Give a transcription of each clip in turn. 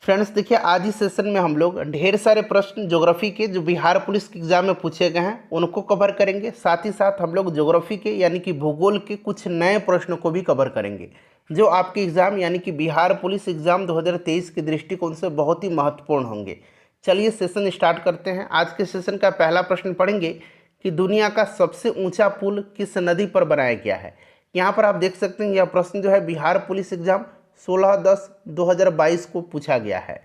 Friends देखिए, आज ही session में हम लोग ढेर सारे प्रश्न ज्योग्राफी के जो बिहार पुलिस के एग्जाम में पूछे गए हैं उनको कवर करेंगे। साथ ही साथ हम लोग ज्योग्राफी के यानी कि भूगोल के कुछ नए प्रश्नों को भी कवर करेंगे जो आपके एग्जाम यानी कि बिहार पुलिस एग्जाम 2023 के दृष्टिकोण से बहुत ही महत्वपूर्ण होंगे। चलिए सेशन स्टार्ट करते हैं। आज के सेशन का पहला प्रश्न पढ़ेंगे कि दुनिया का सबसे ऊंचा पुल किस नदी पर बनाया गया है। यहाँ पर आप देख सकते हैं यह प्रश्न जो है बिहार पुलिस एग्जाम 16/10/2022 को पूछा गया है।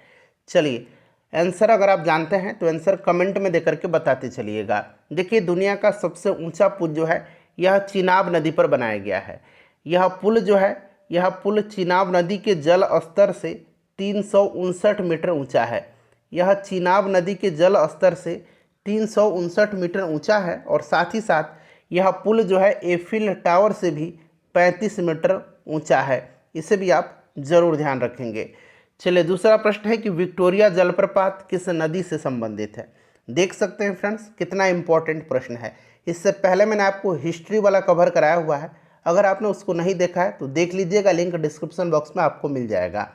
चलिए आंसर अगर आप जानते हैं तो आंसर कमेंट में देकर के बताते चलिएगा। देखिए, दुनिया का सबसे ऊंचा पुल जो है यह चिनाब नदी पर बनाया गया है। यह पुल जो है यह पुल चिनाब नदी के जल स्तर से 359 मीटर ऊंचा है। यह चिनाब नदी के जल स्तर से 359 मीटर ऊंचा है और साथ ही साथ यह पुल जो है एफिल टावर से भी 35 मीटर ऊंचा है। इसे भी आप जरूर ध्यान रखेंगे। चलिए दूसरा प्रश्न है कि विक्टोरिया जलप्रपात किस नदी से संबंधित है। देख सकते हैं फ्रेंड्स कितना इंपॉर्टेंट प्रश्न है। इससे पहले मैंने आपको हिस्ट्री वाला कवर कराया हुआ है, अगर आपने उसको नहीं देखा है तो देख लीजिएगा, लिंक डिस्क्रिप्शन बॉक्स में आपको मिल जाएगा।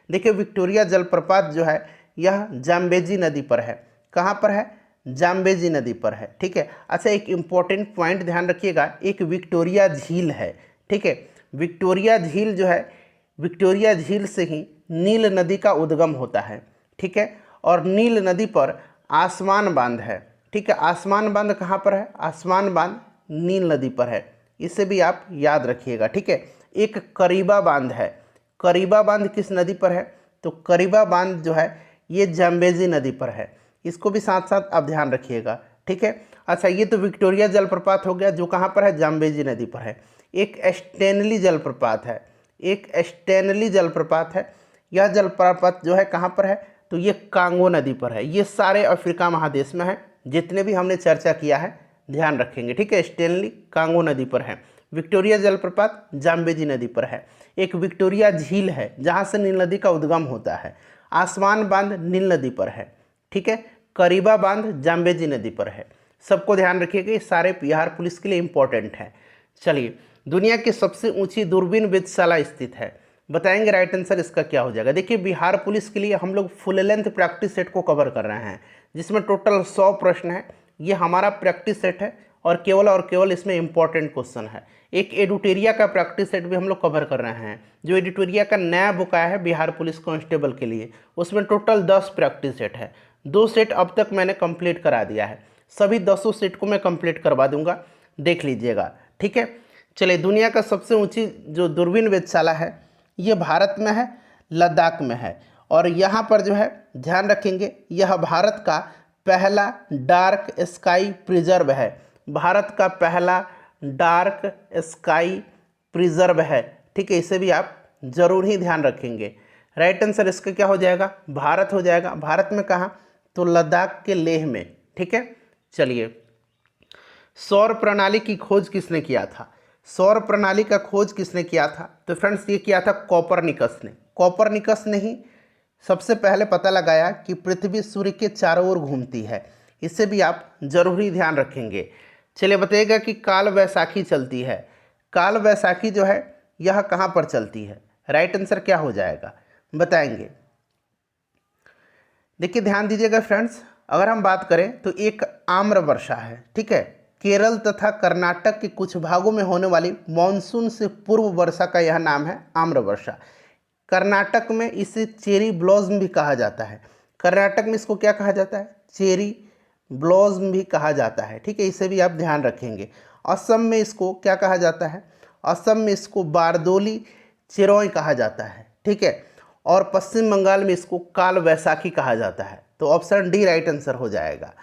देखिए, विक्टोरिया जलप्रपात जो है यह जाम्बेजी नदी पर है। कहाँ पर है? जाम्बेजी नदी पर है। ठीक है। अच्छा, एक इम्पॉर्टेंट पॉइंट ध्यान रखिएगा, एक विक्टोरिया झील है। ठीक है, विक्टोरिया झील जो है विक्टोरिया झील से ही नील नदी का उद्गम होता है। ठीक है, और नील नदी पर आसमान बांध है। ठीक है, आसमान बांध कहाँ पर है? आसमान बांध नील नदी पर है। इसे भी आप याद रखिएगा। ठीक है, एक करीबा बांध है। करीबा बांध किस नदी पर है? तो करीबा बांध जो है ये जाम्बेजी नदी पर है। इसको भी साथ साथ आप ध्यान रखिएगा। ठीक है। अच्छा, ये तो विक्टोरिया जलप्रपात हो गया जो कहाँ पर है? जाम्बेजी नदी पर है। एक स्टैनली जलप्रपात है। एक स्टैनली जलप्रपात है। यह जलप्रपात जो है कहाँ पर है? तो ये कांगो नदी पर है। ये सारे अफ्रीका महादेश में है, जितने भी हमने चर्चा किया है ध्यान रखेंगे। ठीक है, स्टैनली कांगो नदी पर है। विक्टोरिया जलप्रपात जाम्बेजी नदी पर है। एक विक्टोरिया झील है जहाँ से नील नदी का उद्गम होता है। आसमान बांध नील नदी पर है। ठीक है, करीबा बांध जाम्बेजी नदी पर है। सबको ध्यान रखिएगा, ये सारे बिहार पुलिस के लिए इंपॉर्टेंट है। चलिए, दुनिया की सबसे ऊंची दूरबीन वेधशाला स्थित है। बताएंगे राइट आंसर इसका क्या हो जाएगा। देखिए, बिहार पुलिस के लिए हम लोग फुल लेंथ प्रैक्टिस सेट को कवर कर रहे हैं जिसमें टोटल 100 प्रश्न है। ये हमारा प्रैक्टिस सेट है और केवल इसमें इंपॉर्टेंट क्वेश्चन है। एक एडुटेरिया का प्रैक्टिस सेट भी हम लोग कवर कर रहे हैं, जो एडुटेरिया का नया बुक आया है बिहार पुलिस कांस्टेबल के लिए। उसमें टोटल 10 प्रैक्टिस सेट है। 2 सेट अब तक मैंने कंप्लीट करा दिया है, सभी 10 सेट को मैं कंप्लीट करवा दूंगा, देख लीजिएगा। ठीक है। चलिए, दुनिया का सबसे ऊंची जो दूरबीन वेधशाला है ये भारत में है, लद्दाख में है। और यहाँ पर जो है ध्यान रखेंगे, यह भारत का पहला डार्क स्काई प्रिजर्व है। भारत का पहला डार्क स्काई प्रिजर्व है। ठीक है, इसे भी आप जरूर ही ध्यान रखेंगे। राइट आंसर इसका क्या हो जाएगा? भारत हो जाएगा। भारत में कहाँ? तो लद्दाख के लेह में। ठीक है। चलिए, सौर प्रणाली की खोज किसने किया था? सौर प्रणाली का खोज किसने किया था? तो फ्रेंड्स ये किया था कोपरनिकस ने। कोपरनिकस ने ही सबसे पहले पता लगाया कि पृथ्वी सूर्य के चारों ओर घूमती है। इसे भी आप जरूरी ध्यान रखेंगे। चलिए, बताइएगा कि काल वैसाखी चलती है। काल वैसाखी जो है यह कहाँ पर चलती है? राइट आंसर क्या हो जाएगा बताएंगे। देखिए, ध्यान दीजिएगा फ्रेंड्स, अगर हम बात करें तो एक आम्र वर्षा है। ठीक है, केरल तथा कर्नाटक के कुछ भागों में होने वाली मानसून से पूर्व वर्षा का यह नाम है आम्र वर्षा। कर्नाटक में इसे चेरी ब्लॉसम भी कहा जाता है। कर्नाटक में इसको क्या कहा जाता है? चेरी ब्लॉसम भी कहा जाता है। ठीक है, इसे भी आप ध्यान रखेंगे। असम में इसको क्या कहा जाता है? असम में इसको बारदोली चिरोय कहा जाता है। ठीक है, और पश्चिम बंगाल में इसको काल वैसाखी कहा जाता है। तो ऑप्शन डी राइट आंसर हो जाएगा।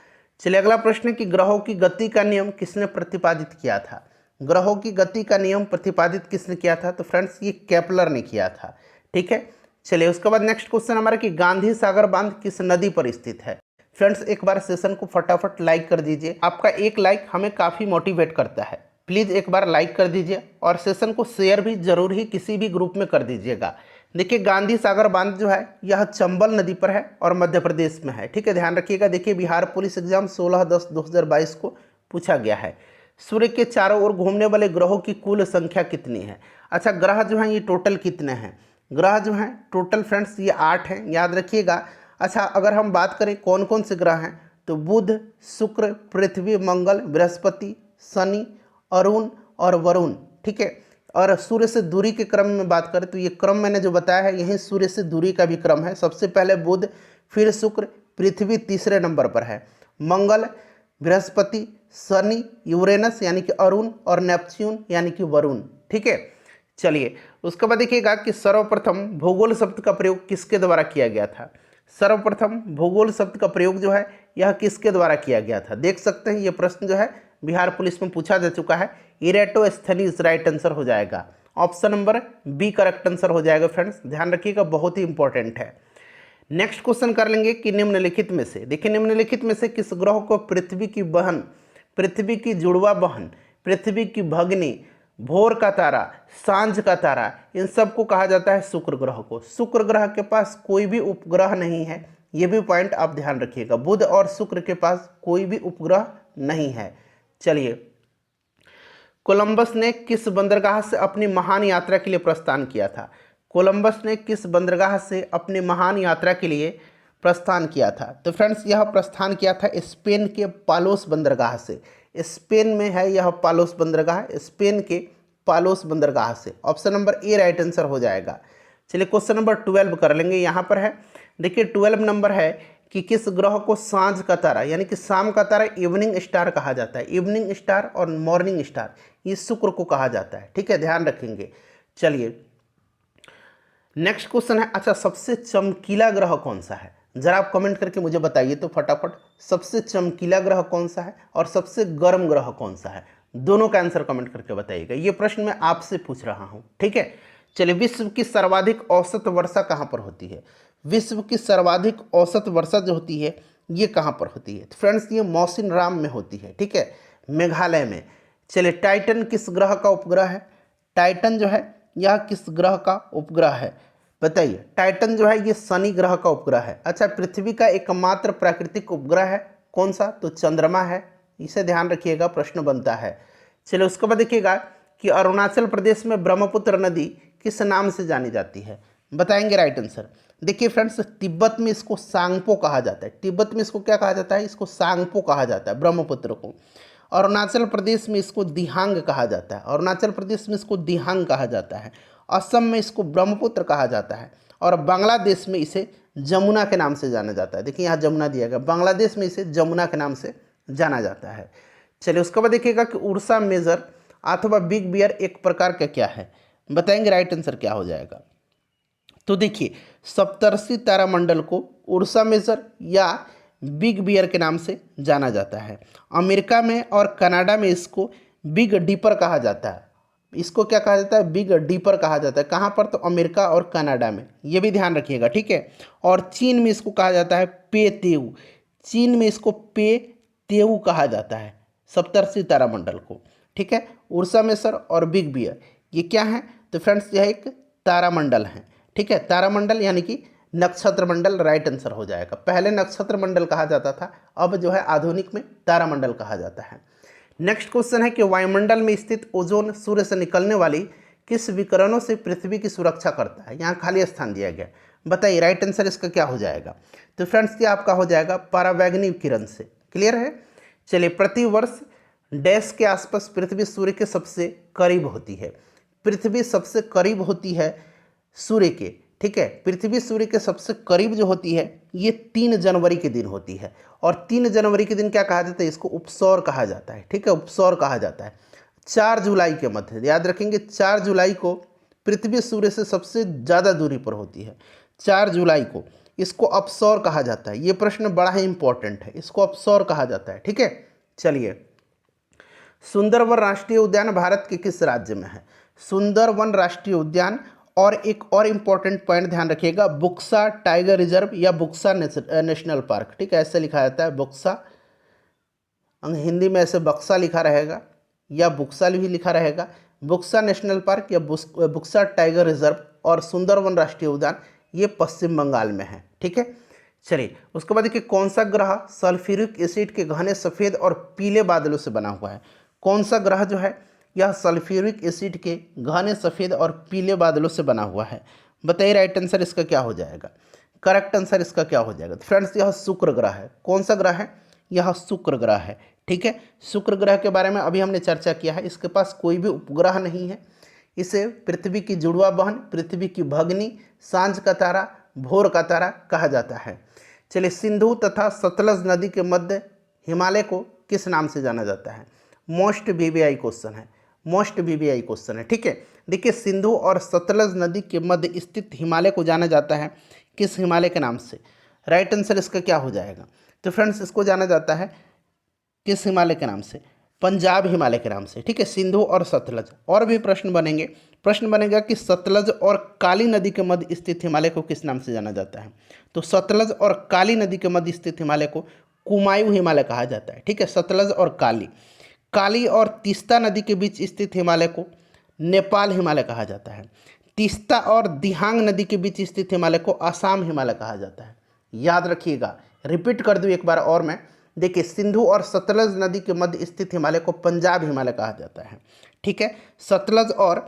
चलिए, अगला प्रश्न है कि ग्रहों की गति का नियम किसने प्रतिपादित किया था? ग्रहों की गति का नियम प्रतिपादित किसने किया था? तो फ्रेंड्स ये केपलर ने किया था। ठीक है। चलिए, उसके बाद नेक्स्ट क्वेश्चन हमारा कि गांधी सागर बांध किस नदी पर स्थित है? फ्रेंड्स एक बार सेशन को फटाफट लाइक कर दीजिए। आपका एक लाइक हमें काफ़ी मोटिवेट करता है। प्लीज़ एक बार लाइक कर दीजिए और सेशन को शेयर भी जरूर ही किसी भी ग्रुप में कर दीजिएगा। देखिए, गांधी सागर बांध जो है यह चंबल नदी पर है और मध्य प्रदेश में है। ठीक है, ध्यान रखिएगा। देखिए, बिहार पुलिस एग्जाम 16/10/2022 को पूछा गया है। सूर्य के चारों ओर घूमने वाले ग्रहों की कुल संख्या कितनी है? अच्छा, ग्रह जो हैं ये टोटल कितने हैं? ग्रह जो हैं टोटल फ्रेंड्स ये 8 हैं, याद रखिएगा। अच्छा, अगर हम बात करें कौन कौन से ग्रह हैं, तो बुध, शुक्र, पृथ्वी, मंगल, बृहस्पति, शनि, अरुण और वरुण, ठीक है। और सूर्य से दूरी के क्रम में बात करें तो ये क्रम मैंने जो बताया है यही सूर्य से दूरी का भी क्रम है। सबसे पहले बुध, फिर शुक्र, पृथ्वी तीसरे नंबर पर है, मंगल, बृहस्पति, शनि, यूरेनस यानी कि अरुण और नेपच्यून यानी कि वरुण, ठीक है। चलिए उसके बाद देखिएगा कि सर्वप्रथम भूगोल शब्द का प्रयोग किसके द्वारा किया गया था। सर्वप्रथम भूगोल शब्द का प्रयोग जो है यह किसके द्वारा किया गया था। देख सकते हैं ये प्रश्न जो है बिहार पुलिस में पूछा जा चुका है। इरेटोस्थनीज राइट आंसर हो जाएगा, option number B correct answer हो जाएगा फ्रेंड्स, ध्यान रखिएगा, बहुत ही इंपॉर्टेंट है। नेक्स्ट क्वेश्चन कर लेंगे कि निम्नलिखित में से, देखिए निम्नलिखित में से किस ग्रह को पृथ्वी की बहन, पृथ्वी की जुड़वा बहन, पृथ्वी की भगिनी, भोर का तारा, सांझ का तारा, इन सब को कहा जाता है शुक्र ग्रह को। शुक्र ग्रह के पास कोई भी उपग्रह नहीं है, ये भी पॉइंट आप ध्यान रखिएगा। बुध और शुक्र के पास कोई भी उपग्रह नहीं है। चलिए, कोलंबस ने किस बंदरगाह से अपनी महान यात्रा के लिए प्रस्थान किया था। कोलंबस ने किस बंदरगाह से अपनी महान यात्रा के लिए प्रस्थान किया था। तो फ्रेंड्स यह प्रस्थान किया था स्पेन के पालोस बंदरगाह से। स्पेन में है यह पालोस बंदरगाह, स्पेन के पालोस बंदरगाह से, option number A right answer हो जाएगा। चलिए क्वेश्चन नंबर 12 कर लेंगे, यहाँ पर है देखिए 12 नंबर है कि किस ग्रह को सांझ का तारा यानी कि शाम का तारा इवनिंग स्टार कहा जाता है। इवनिंग स्टार और मॉर्निंग स्टार ये शुक्र को कहा जाता है, ठीक है, ध्यान रखेंगे। चलिए नेक्स्ट क्वेश्चन है, अच्छा सबसे चमकीला ग्रह कौन सा है, जरा आप कमेंट करके मुझे बताइए तो फटाफट, सबसे चमकीला ग्रह कौन सा है और सबसे गर्म ग्रह कौन सा है, दोनों का आंसर कमेंट करके बताइएगा। ये प्रश्न मैं आपसे पूछ रहा हूँ, ठीक है। चलिए, विश्व की सर्वाधिक औसत वर्षा कहाँ पर होती है। विश्व की सर्वाधिक औसत वर्षा जो होती है ये कहाँ पर होती है, तो फ्रेंड्स ये मौसिनराम में होती है, ठीक है, मेघालय में। चलिए, टाइटन किस ग्रह का उपग्रह है। टाइटन जो है यह किस ग्रह का उपग्रह है, बताइए। टाइटन जो है ये शनि ग्रह का उपग्रह है। अच्छा, पृथ्वी का एकमात्र प्राकृतिक उपग्रह है कौन सा, तो चंद्रमा है, इसे ध्यान रखिएगा, प्रश्न बनता है। चलिए उसके बाद देखिएगा कि अरुणाचल प्रदेश में ब्रह्मपुत्र नदी किस नाम से जानी जाती है, बताएंगे राइट आंसर। देखिए फ्रेंड्स, तिब्बत में इसको सांगपो कहा जाता है। तिब्बत में इसको क्या कहा जाता है, इसको सांगपो कहा जाता है ब्रह्मपुत्र को। अरुणाचल प्रदेश में इसको दिहांग कहा जाता है, अरुणाचल प्रदेश में इसको दिहांग कहा जाता है। असम में इसको ब्रह्मपुत्र कहा जाता है और बांग्लादेश में इसे जमुना के नाम से जाना जाता है। देखिए यहाँ जमुना दिया गया, बांग्लादेश में इसे जमुना के नाम से जाना जाता है। चलिए उसके बाद देखिएगा कि उर्सा मेजर अथवा बिग बियर एक प्रकार का क्या है, बताएंगे राइट आंसर क्या हो जाएगा। तो देखिए, सप्तर्षि तारामंडल को उर्सा मेजर या बिग बियर के नाम से जाना जाता है। अमेरिका में और कनाडा में इसको बिग डीपर कहा जाता है। इसको क्या कहा जाता है, बिग डीपर कहा जाता है। कहाँ पर, तो अमेरिका और कनाडा में, ये भी ध्यान रखिएगा, ठीक है। और चीन में इसको कहा जाता है पे तेऊ, चीन में इसको पे तेऊ कहा जाता है सप्तर्षि तारामंडल को, ठीक है। उर्सा मेजर और बिग बियर ये क्या है, तो फ्रेंड्स यह एक तारामंडल है, ठीक है। तारामंडल यानी कि नक्षत्र मंडल राइट आंसर हो जाएगा। पहले नक्षत्र मंडल कहा जाता था, अब जो है आधुनिक में तारामंडल कहा जाता है। नेक्स्ट क्वेश्चन है कि वायुमंडल में स्थित ओजोन सूर्य से निकलने वाली किस विकिरणों से पृथ्वी की सुरक्षा करता है। यहाँ खाली स्थान दिया गया, बताइए राइट आंसर इसका क्या हो जाएगा। तो फ्रेंड्स ये आपका हो जाएगा परावैंगनी किरण से, क्लियर है। चलिए, प्रतिवर्ष डैश के आसपास पृथ्वी सूर्य के सबसे करीब होती है। पृथ्वी सबसे करीब होती है सूर्य के, ठीक है। पृथ्वी सूर्य के सबसे करीब जो होती है ये 3 जनवरी के दिन होती है। और 3 जनवरी के दिन क्या कहा जाता है, इसको उपसौर कहा जाता है, ठीक है, उपसौर कहा जाता है। 4 जुलाई के मध्य, याद रखेंगे 4 जुलाई को पृथ्वी सूर्य से सबसे ज़्यादा दूरी पर होती है। 4 जुलाई को इसको अपसौर कहा जाता है। ये प्रश्न बड़ा ही इंपॉर्टेंट है, इसको अपसौर कहा जाता है, ठीक है। चलिए, सुंदरवन राष्ट्रीय उद्यान भारत के किस राज्य में है। सुंदरवन राष्ट्रीय उद्यान, और एक और इम्पॉर्टेंट पॉइंट ध्यान रखिएगा, बुक्सा टाइगर रिजर्व या बुक्सा नेशनल पार्क, ठीक है, ऐसे लिखा जाता है बुक्सा, हिंदी में ऐसे बक्सा लिखा रहेगा या बुक्सा भी लिखा रहेगा। बुक्सा नेशनल पार्क या बुक्सा टाइगर रिजर्व और सुंदरवन राष्ट्रीय उद्यान ये पश्चिम बंगाल में है, ठीक है। चलिए उसके बाद देखिए, कौन सा ग्रह सल्फ्यूरिक एसिड के घने सफ़ेद और पीले बादलों से बना हुआ है। कौन सा ग्रह जो है यह सल्फ्यूरिक एसिड के घने सफ़ेद और पीले बादलों से बना हुआ है, बताइए राइट आंसर इसका क्या हो जाएगा। करेक्ट आंसर इसका क्या हो जाएगा। तो फ्रेंड्स यह शुक्र ग्रह है। कौन सा ग्रह है, यह शुक्र ग्रह है। ठीक है, शुक्र ग्रह के बारे में अभी हमने चर्चा किया है। इसके पास कोई भी उपग्रह नहीं है। इसे पृथ्वी की जुड़वा बहन, पृथ्वी की भगनी, सांझ का तारा, भोर का तारा कहा जाता है। चलिए, सिंधु तथा सतलज नदी के मध्य हिमालय को किस नाम से जाना जाता है। मोस्ट वीवीआई क्वेश्चन है, मोस्ट वीवीआई क्वेश्चन है। ठीक है, देखिए सिंधु और सतलज नदी के मध्य स्थित हिमालय को जाना जाता है किस हिमालय के नाम से। राइट आंसर इसका क्या हो जाएगा। तो फ्रेंड्स इसको जाना जाता है किस हिमालय के नाम से, पंजाब हिमालय के नाम से। ठीक है, सिंधु और सतलज। और भी प्रश्न बनेंगे। प्रश्न बनेगा कि सतलज और काली नदी के मध्य स्थित हिमालय को किस नाम से जाना जाता है। तो सतलज और काली नदी के मध्य स्थित हिमालय को कुमायूं हिमालय कहा जाता है। ठीक है, सतलज और काली। काली और तीस्ता नदी के बीच स्थित हिमालय को नेपाल हिमालय कहा जाता है। तीस्ता और दिहांग नदी के बीच स्थित हिमालय को असम हिमालय कहा जाता है। याद रखिएगा, रिपीट कर दूं एक बार और मैं। देखिए, सिंधु और सतलज नदी के मध्य स्थित हिमालय को पंजाब हिमालय कहा जाता है। ठीक है, सतलज और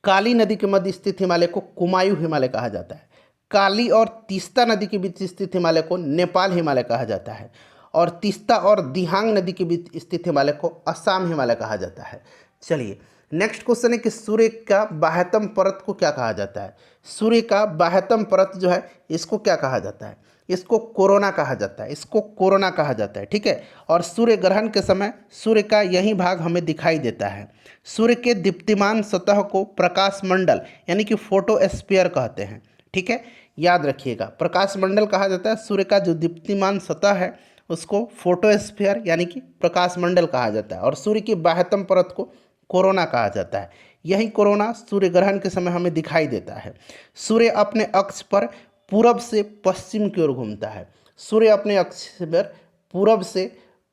काली नदी के मध्य स्थित हिमालय को कुमायूं हिमालय कहा जाता है। काली और तीस्ता नदी के बीच स्थित हिमालय को नेपाल हिमालय कहा जाता है। और तीस्ता और दिहांग नदी के बीच स्थित हिमालय को असम हिमालय कहा जाता है। चलिए, नेक्स्ट क्वेश्चन है कि सूर्य का बाह्यतम परत को क्या कहा जाता है। सूर्य का बाह्यतम परत जो है इसको क्या कहा जाता है। इसको कोरोना कहा जाता है, इसको कोरोना कहा जाता है। ठीक है, और सूर्य ग्रहण के समय सूर्य का यही भाग हमें दिखाई देता है। सूर्य के दीप्तिमान सतह को प्रकाश मंडल यानी कि फोटोस्फीयर कहते हैं। ठीक है, याद रखिएगा, प्रकाश मंडल कहा जाता है। सूर्य का जो दीप्तिमान सतह है उसको फोटोस्फीयर यानी कि प्रकाश मंडल कहा जाता है। और सूर्य की बाह्यतम परत को कोरोना कहा जाता है। यही कोरोना सूर्य ग्रहण के समय हमें दिखाई देता है। सूर्य अपने अक्ष पर पूरब से पश्चिम की ओर घूमता है। सूर्य अपने अक्ष पर पूरब से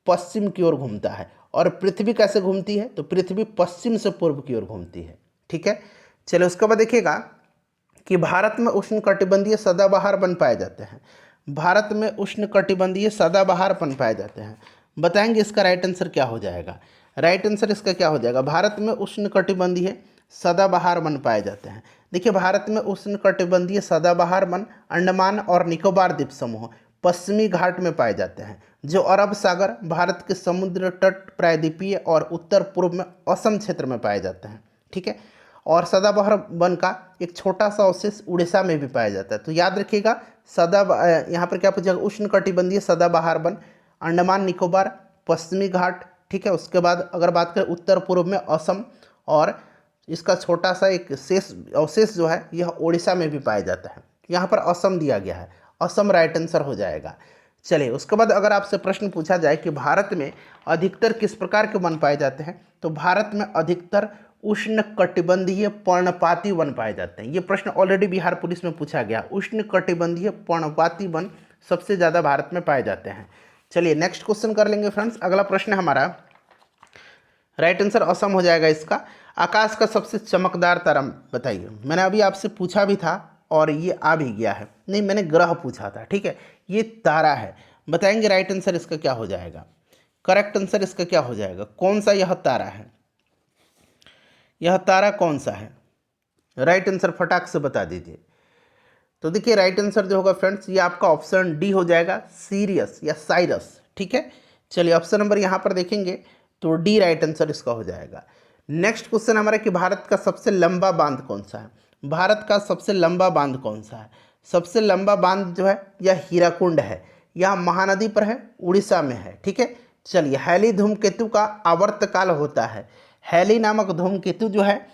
पश्चिम की ओर घूमता है। और पृथ्वी कैसे घूमती है, तो पृथ्वी पश्चिम से पूर्व की ओर घूमती है। ठीक है, चलिए उसके बाद देखिएगा कि भारत में उष्णकटिबंधीय सदाबहार वन पाए जाते हैं। भारत में उष्णकटिबंधीय सदाबहार वन पाए जाते हैं। बताएंगे इसका राइट आंसर क्या हो जाएगा। राइट आंसर इसका क्या हो जाएगा। भारत में उष्णकटिबंधीय सदाबहार वन पाए जाते हैं। देखिए, भारत में उष्णकटिबंधीय सदाबहार वन अंडमान और निकोबार द्वीप समूह पश्चिमी घाट में पाए जाते हैं, जो अरब सागर, भारत के समुद्र तट, प्रायद्वीपीय और उत्तर पूर्व में असम क्षेत्र में पाए जाते हैं। ठीक है, और सदाबहार वन का एक छोटा सा अवशेष उड़ीसा में भी पाया जाता है। तो याद रखिएगा, यहाँ पर क्या पूछेगा, उष्णकटिबंधीय सदाबहार वन अंडमान निकोबार, पश्चिमी घाट। ठीक है, उसके बाद अगर बात करें उत्तर पूर्व में असम, और इसका छोटा सा एक अवशेष जो है यह उड़ीसा में भी पाया जाता है। यहाँ पर असम दिया गया है, असम राइट आंसर हो जाएगा। चलिए, उसके बाद अगर आपसे प्रश्न पूछा जाए कि भारत में अधिकतर किस प्रकार के वन पाए जाते हैं, तो भारत में अधिकतर उष्णकटिबंधीय पर्णपाती वन पाए जाते हैं। ये प्रश्न ऑलरेडी बिहार पुलिस में पूछा गया। उष्णकटिबंधीय पर्णपाती वन सबसे ज़्यादा भारत में पाए जाते हैं। चलिए नेक्स्ट क्वेश्चन कर लेंगे फ्रेंड्स। अगला प्रश्न हमारा राइट आंसर असम हो जाएगा इसका। आकाश का सबसे चमकदार तारा बताइए। मैंने अभी आपसे पूछा भी था और ये आ भी गया है। नहीं, मैंने ग्रह पूछा था। ठीक है, ये तारा है। बताएंगे राइट आंसर इसका क्या हो जाएगा। करेक्ट आंसर इसका क्या हो जाएगा। कौन सा यह तारा है, यह तारा कौन सा है। राइट आंसर फटाक से बता दीजिए। तो देखिए, राइट आंसर जो होगा फ्रेंड्स, ये आपका ऑप्शन डी हो जाएगा, सीरियस या साइरस। ठीक है, चलिए ऑप्शन नंबर यहाँ पर देखेंगे तो डी राइट आंसर इसका हो जाएगा। नेक्स्ट क्वेश्चन हमारा कि भारत का सबसे लंबा बांध कौन सा है। भारत का सबसे लंबा बांध कौन सा है। सबसे लंबा बांध जो है यह हीराकुंड है। यह महानदी पर है, उड़ीसा में है। ठीक है, चलिए, हैली धूमकेतु का आवर्तकाल होता है। हैली नामक धूमकेतु जो है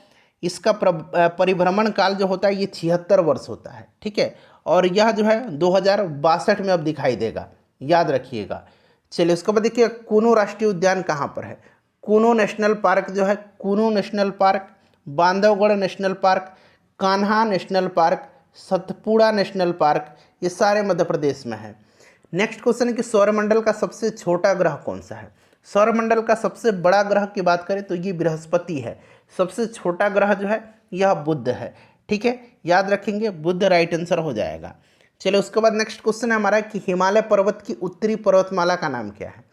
इसका परिभ्रमण काल जो होता है ये 76 वर्ष होता है। ठीक है, और यह जो है 2062 में अब दिखाई देगा, याद रखिएगा। चलिए उसके बाद देखिए, कूनो राष्ट्रीय उद्यान कहाँ पर है। कूनो नेशनल पार्क जो है, Kuno national park, Bandhavgarh national park, Kanha national park, Satpura national park, ये सारे मध्य प्रदेश में है। नेक्स्ट क्वेश्चन है कि सौरमंडल का सबसे छोटा ग्रह कौन सा है। सौरमंडल का सबसे बड़ा ग्रह की बात करें तो ये बृहस्पति है। सबसे छोटा ग्रह जो है यह बुध है। ठीक है, याद रखेंगे, बुध राइट आंसर हो जाएगा। चलिए उसके बाद नेक्स्ट क्वेश्चन है हमारा कि हिमालय पर्वत की उत्तरी पर्वतमाला का नाम क्या है।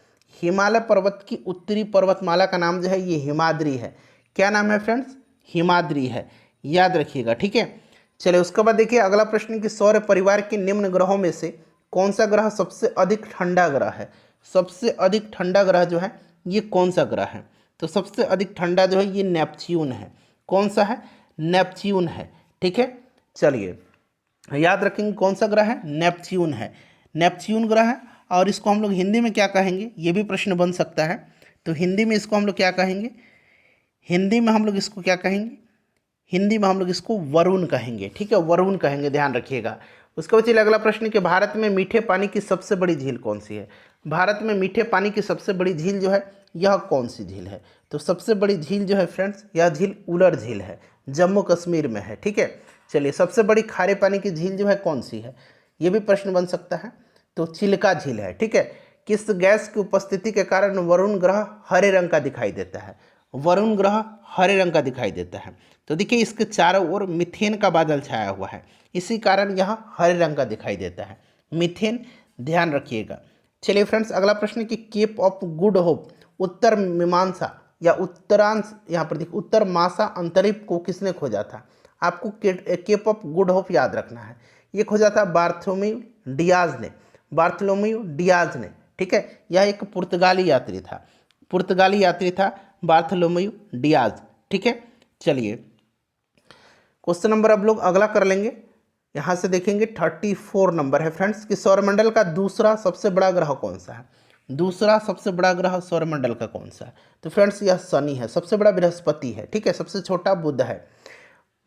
हिमालय पर्वत की उत्तरी पर्वतमाला का नाम जो है ये हिमाद्री है। क्या नाम है फ्रेंड्स, हिमाद्री है, याद रखिएगा। ठीक है, चलिए उसके बाद देखिए अगला प्रश्न कि सौर परिवार के निम्न ग्रहों में से कौन सा ग्रह सबसे अधिक ठंडा ग्रह है। सबसे अधिक ठंडा ग्रह जो है ये कौन सा ग्रह है। तो सबसे अधिक ठंडा जो है ये नेपच्यून है। कौन सा है, नेपच्यून है। ठीक है, चलिए याद रखेंगे कौन सा ग्रह है, नेपच्यून है। नेपच्यून ग्रह है और इसको हम लोग हिंदी में क्या कहेंगे, ये भी प्रश्न बन सकता है। तो हिंदी में इसको हम लोग क्या कहेंगे, हिंदी में हम लोग इसको क्या कहेंगे, हिंदी में हम लोग इसको वरुण कहेंगे। ठीक है, वरुण कहेंगे, ध्यान रखिएगा। उसके बाद चलिए अगला प्रश्न कि भारत में मीठे पानी की सबसे बड़ी झील कौन सी है। भारत में मीठे पानी की सबसे बड़ी झील जो है यह कौन सी झील है। तो सबसे बड़ी झील जो है फ्रेंड्स, यह झील उलर झील है, जम्मू कश्मीर में है। ठीक है, चलिए सबसे बड़ी खारे पानी की झील जो है कौन सी है, ये भी प्रश्न बन सकता है। तो चिल्का झील है। ठीक है, किस गैस की उपस्थिति के कारण वरुण ग्रह हरे रंग का दिखाई देता है। वरुण ग्रह हरे रंग का दिखाई देता है। तो देखिए इसके चारों ओर मीथेन का बादल छाया हुआ है, इसी कारण यह हरे रंग का दिखाई देता है, मीथेन, ध्यान रखिएगा। चलिए फ्रेंड्स अगला प्रश्न कि केप ऑफ गुड होप उत्तर मीमांसा या उत्तरांश, यहाँ पर देखिए उत्तर मासा अंतरिक्ष को किसने खोजा था। आपको केप ऑफ गुड होप याद रखना है। ये खोजा था बार्थोलोम्यू डियाज ने, बार्थोलोम्यू डियाज ने। ठीक है, यह एक पुर्तगाली यात्री था, पुर्तगाली यात्री था बार्थोलोम्यू डियाज। ठीक है, चलिए क्वेश्चन नंबर अब लोग अगला कर लेंगे। यहाँ से देखेंगे 34 नंबर है फ्रेंड्स कि सौरमंडल का दूसरा सबसे बड़ा ग्रह कौन सा है। दूसरा सबसे बड़ा ग्रह सौरमंडल का कौन सा है। तो फ्रेंड्स यह शनि है, सबसे बड़ा बृहस्पति है। ठीक है, सबसे छोटा बुध है।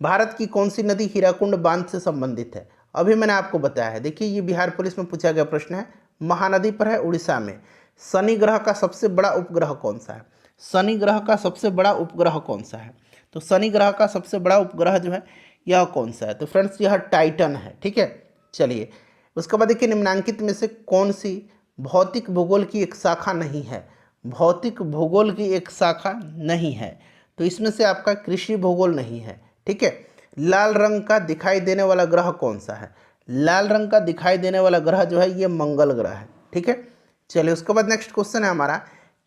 भारत की कौन सी नदी हीराकुंड बांध से संबंधित है। अभी मैंने आपको बताया है, देखिए ये बिहार पुलिस में पूछा गया प्रश्न है, महानदी पर है, उड़ीसा में। शनि ग्रह का सबसे बड़ा उपग्रह कौन सा है। शनि ग्रह का सबसे बड़ा उपग्रह कौन सा है। तो शनि ग्रह का सबसे बड़ा उपग्रह जो है यह कौन सा है। तो फ्रेंड्स यह टाइटन है। ठीक है, चलिए उसके बाद देखिए निम्नांकित में से कौन सी भौतिक भूगोल की एक शाखा नहीं है। भौतिक भूगोल की एक शाखा नहीं है, तो इसमें से आपका कृषि भूगोल नहीं है। ठीक है, लाल रंग का दिखाई देने वाला ग्रह कौन सा है। लाल रंग का दिखाई देने वाला ग्रह जो है ये मंगल ग्रह है। ठीक है, चलिए उसके बाद नेक्स्ट क्वेश्चन है हमारा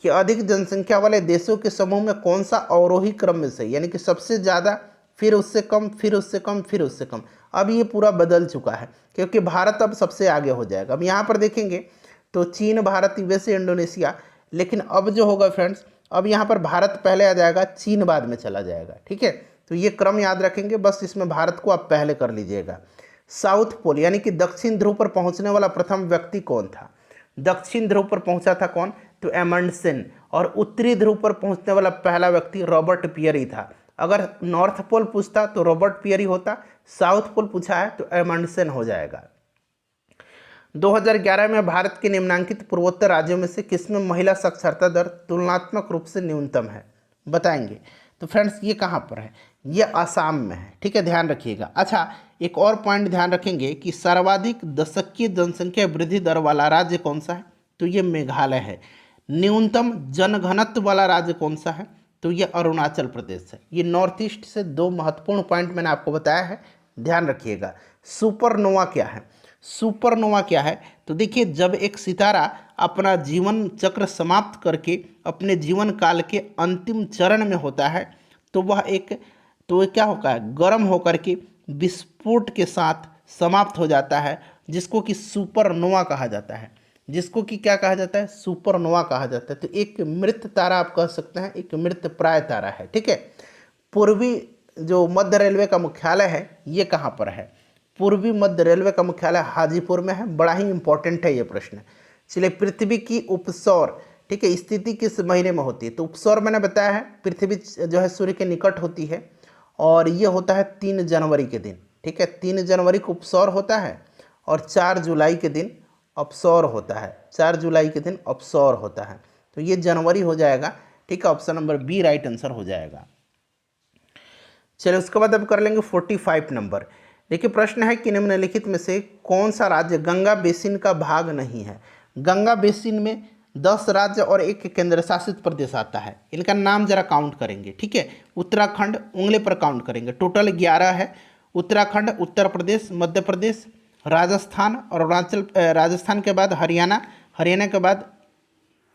कि अधिक जनसंख्या वाले देशों के समूह में कौन सा अवरोही क्रम में से, यानी कि सबसे ज़्यादा, फिर उससे कम, फिर उससे कम, फिर उससे कम। अब ये पूरा बदल चुका है क्योंकि भारत अब सबसे आगे हो जाएगा। अब यहाँ पर देखेंगे तो चीन, भारत, यूएसए, इंडोनेशिया, लेकिन अब जो होगा फ्रेंड्स, अब यहाँ पर भारत पहले आ जाएगा, चीन बाद में चला जाएगा। ठीक है, तो ये क्रम याद रखेंगे, बस इसमें भारत को आप पहले कर लीजिएगा। साउथ पोल यानी कि दक्षिण ध्रुव पर पहुँचने वाला प्रथम व्यक्ति कौन था। दक्षिण ध्रुव पर पहुंचा था कौन, तो एमंडसन। और उत्तरी ध्रुव पर पहुंचने वाला पहला व्यक्ति रॉबर्ट पियरी था। अगर नॉर्थ पोल पूछता तो रॉबर्ट पियरी होता, साउथ पोल पूछा है तो एमंडसन हो जाएगा। 2011 में भारत के निम्नांकित पूर्वोत्तर राज्यों में से किसमें महिला साक्षरता दर तुलनात्मक रूप से न्यूनतम है, बताएंगे। तो फ्रेंड्स ये कहाँ पर है, ये असम में है। ठीक है, ध्यान रखिएगा। अच्छा, एक और पॉइंट ध्यान रखेंगे कि सर्वाधिक दशकीय जनसंख्या वृद्धि दर वाला राज्य कौन सा है, तो ये मेघालय है। न्यूनतम जनघनत्व वाला राज्य कौन सा है, तो ये अरुणाचल प्रदेश है। ये नॉर्थ ईस्ट से दो महत्वपूर्ण पॉइंट मैंने आपको बताया है, ध्यान रखिएगा। सुपरनोवा क्या है, सुपरनोवा क्या है, तो देखिए जब एक सितारा अपना जीवन चक्र समाप्त करके अपने जीवन काल के अंतिम चरण में होता है तो वह क्या होगा, गर्म होकर के विस्फोट के साथ समाप्त हो जाता है, जिसको कि सुपरनोवा कहा जाता है। जिसको कि क्या कहा जाता है, सुपरनोवा कहा जाता है। तो एक मृत तारा आप कह सकते हैं, एक मृत प्राय तारा है। ठीक है, पूर्वी जो मध्य रेलवे का मुख्यालय है ये कहाँ पर है, पूर्वी मध्य रेलवे का मुख्यालय हाजीपुर में है। बड़ा ही इंपॉर्टेंट है ये प्रश्न। चलिए पृथ्वी की उपसौर, ठीक है, स्थिति किस महीने में होती है, तो उपसौर मैंने बताया है पृथ्वी जो है सूर्य के निकट होती है और ये होता है 3 जनवरी के दिन। ठीक है, 3 जनवरी को उपसौर होता है और 4 जुलाई के दिन अपसौर होता है। 4 जुलाई के दिन अपसौर होता है, तो ये जनवरी हो जाएगा। ठीक है, option number B right answer हो जाएगा। चलिए उसके बाद अब कर लेंगे 45 नंबर। देखिए प्रश्न है कि निम्नलिखित में से कौन सा राज्य गंगा बेसिन का भाग नहीं है। गंगा बेसिन में 10 राज्य और एक केंद्र शासित प्रदेश आता है। इनका नाम जरा काउंट करेंगे। ठीक है, उत्तराखंड उंगली पर काउंट करेंगे, टोटल 11 है। उत्तराखंड, उत्तर प्रदेश, मध्य प्रदेश, राजस्थान और अरुणाचल, राजस्थान के बाद हरियाणा, हरियाणा के बाद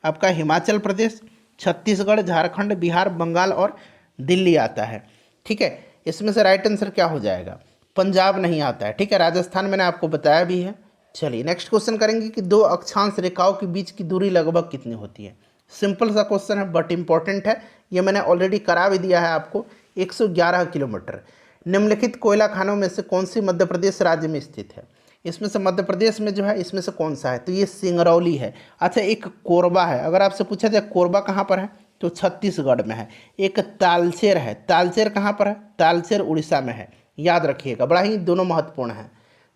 आपका हिमाचल प्रदेश, छत्तीसगढ़, झारखंड, बिहार, बंगाल और दिल्ली आता है। ठीक है, इसमें से राइट आंसर क्या हो जाएगा, पंजाब नहीं आता है, ठीक है, राजस्थान मैंने आपको बताया भी है। चलिए नेक्स्ट क्वेश्चन करेंगे कि दो अक्षांश रेखाओं के बीच की दूरी लगभग कितनी होती है। सिंपल सा क्वेश्चन है बट इंपॉर्टेंट है, ये मैंने ऑलरेडी करा भी दिया है आपको। 111 किलोमीटर। निम्नलिखित कोयला खानों में से कौन सी मध्य प्रदेश राज्य में स्थित है। इसमें से मध्य प्रदेश में जो है इसमें से कौन सा है, तो ये सिंगरौली है। अच्छा, एक कोरबा है, अगर आपसे पूछा जाए कोरबा कहाँ पर है तो छत्तीसगढ़ में है। एक तालचेर है, तालचेर कहाँ पर है, तालचेर उड़ीसा में है, याद रखिएगा, बड़ा ही दोनों महत्वपूर्ण है।